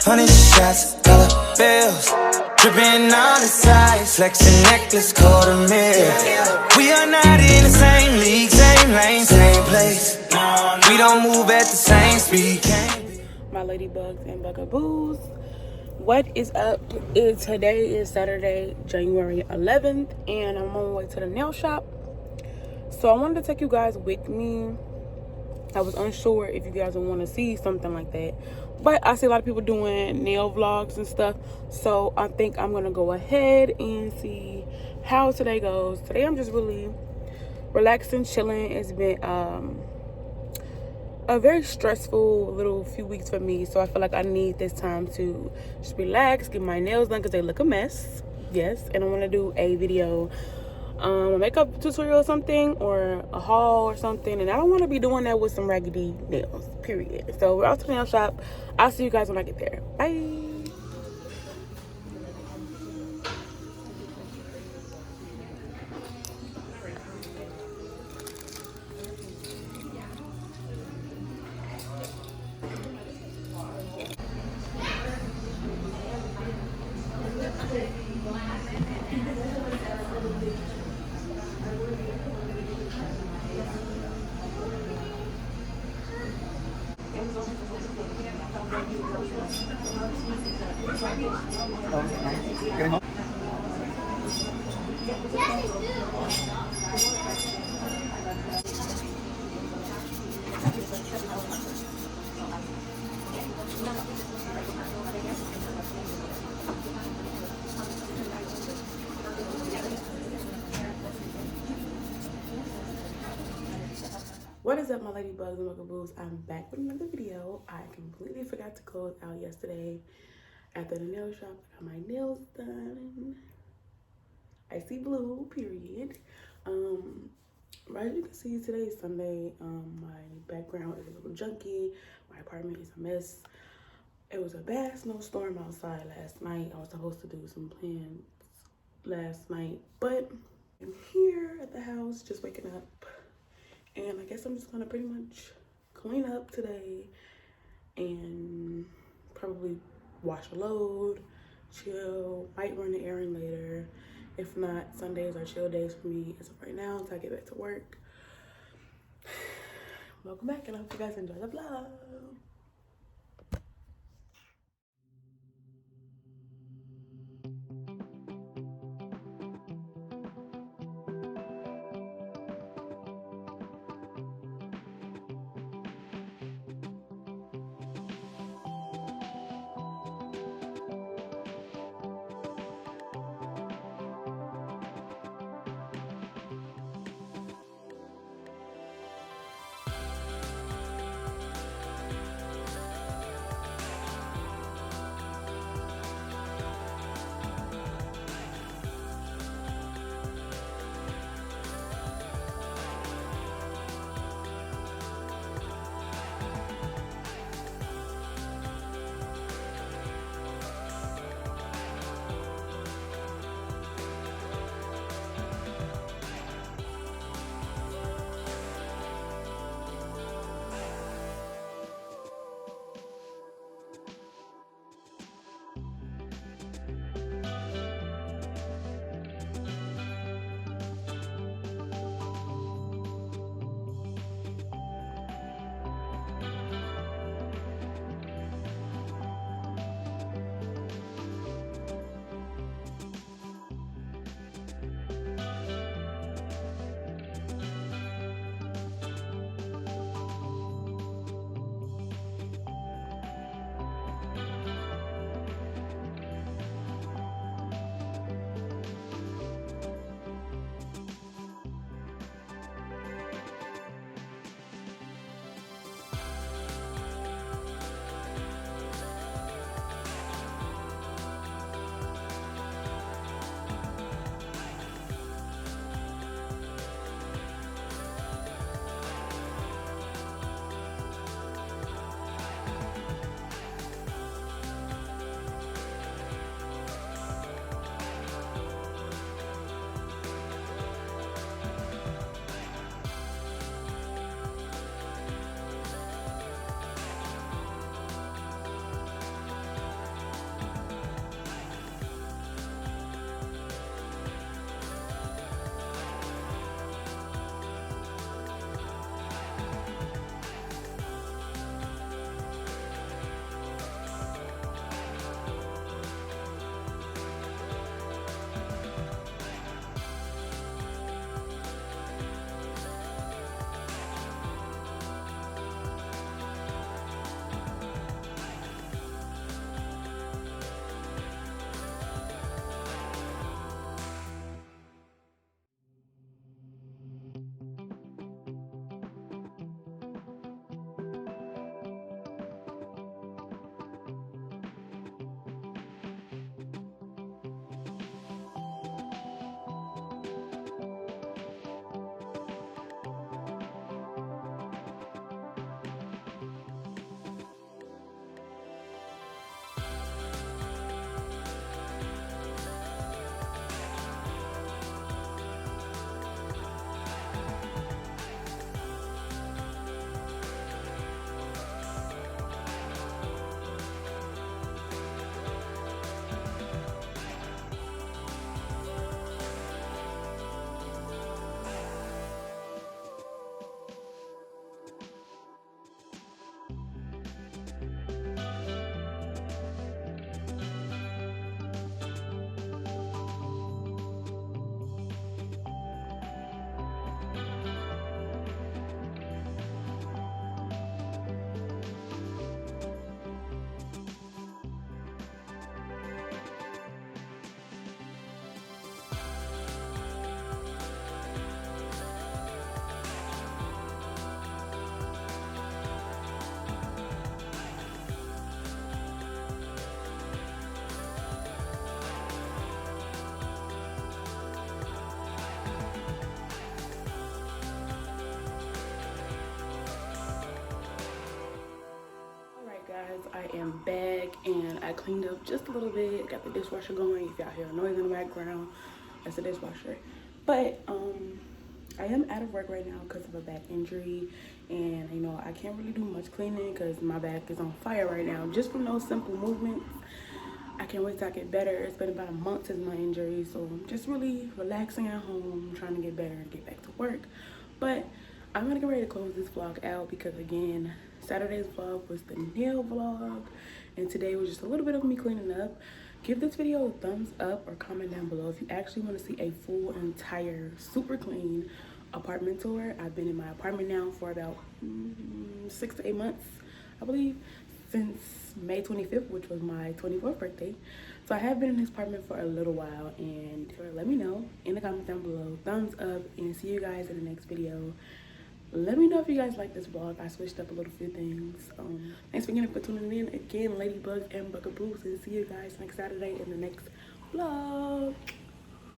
100 shots, dollar bills. Dripping on the sides, flexing necklace, quarter mil. We are not in the same league, same lane, same place. We don't move at the same speed. My ladybugs and bugaboos, what is up? Today is Saturday, January 11th, and I'm on my way to the nail shop. So I wanted to take you guys with me. I was unsure if you guys would want to see something like that, but I see a lot of people doing nail vlogs and stuff, so I think I'm gonna go ahead and see how today goes. Today I'm just really relaxing, chilling. It's been a very stressful little few weeks for me, so I feel like I need this time to just relax, get my nails done because they look a mess. Yes, and I want to do a video, a makeup tutorial or something, or a haul or something, and I don't want to be doing that with some raggedy nails, period. So we're out to the nail shop. I'll see you guys when I get there. Bye. What is up, my ladybugs and bugaboos? I'm back with another video. I completely forgot to close out yesterday after the nail shop. I got my nails done. I see blue, period. As you can see, today is Sunday. My background is a little junky. My apartment is a mess. It was a bad snowstorm outside last night. I was supposed to do some plans last night, but I'm here at the house just waking up. And I guess I'm just gonna pretty much clean up today and probably wash a load, chill, might run an errand later. If not, Sundays are chill days for me as of right now until I get back to work. Welcome back, and I hope you guys enjoy the vlog. am back and I cleaned up just a little bit. Got the dishwasher going. If y'all hear noise in the background, that's the dishwasher. But I am out of work right now because of a back injury, and you know I can't really do much cleaning because my back is on fire right now just from those simple movements. I can't wait till I get better. It's been about a month since my injury, so I'm just really relaxing at home, trying to get better and get back to work. But I'm gonna get ready to close this vlog out because again, Saturday's vlog was the nail vlog, and today was just a little bit of me cleaning up. Give this video a thumbs up or comment down below if you actually want to see a full, entire, super clean apartment tour. I've been in my apartment now for about 6 to 8 months, I believe, since May 25th, which was my 24th birthday. So I have been in this apartment for a little while, and let me know in the comments down below. Thumbs up, and see you guys in the next video. Let me know if you guys like this vlog. I switched up a little few things. Thanks again for tuning in. Again, Ladybug and Bugaboos, and see you guys next Saturday in the next vlog.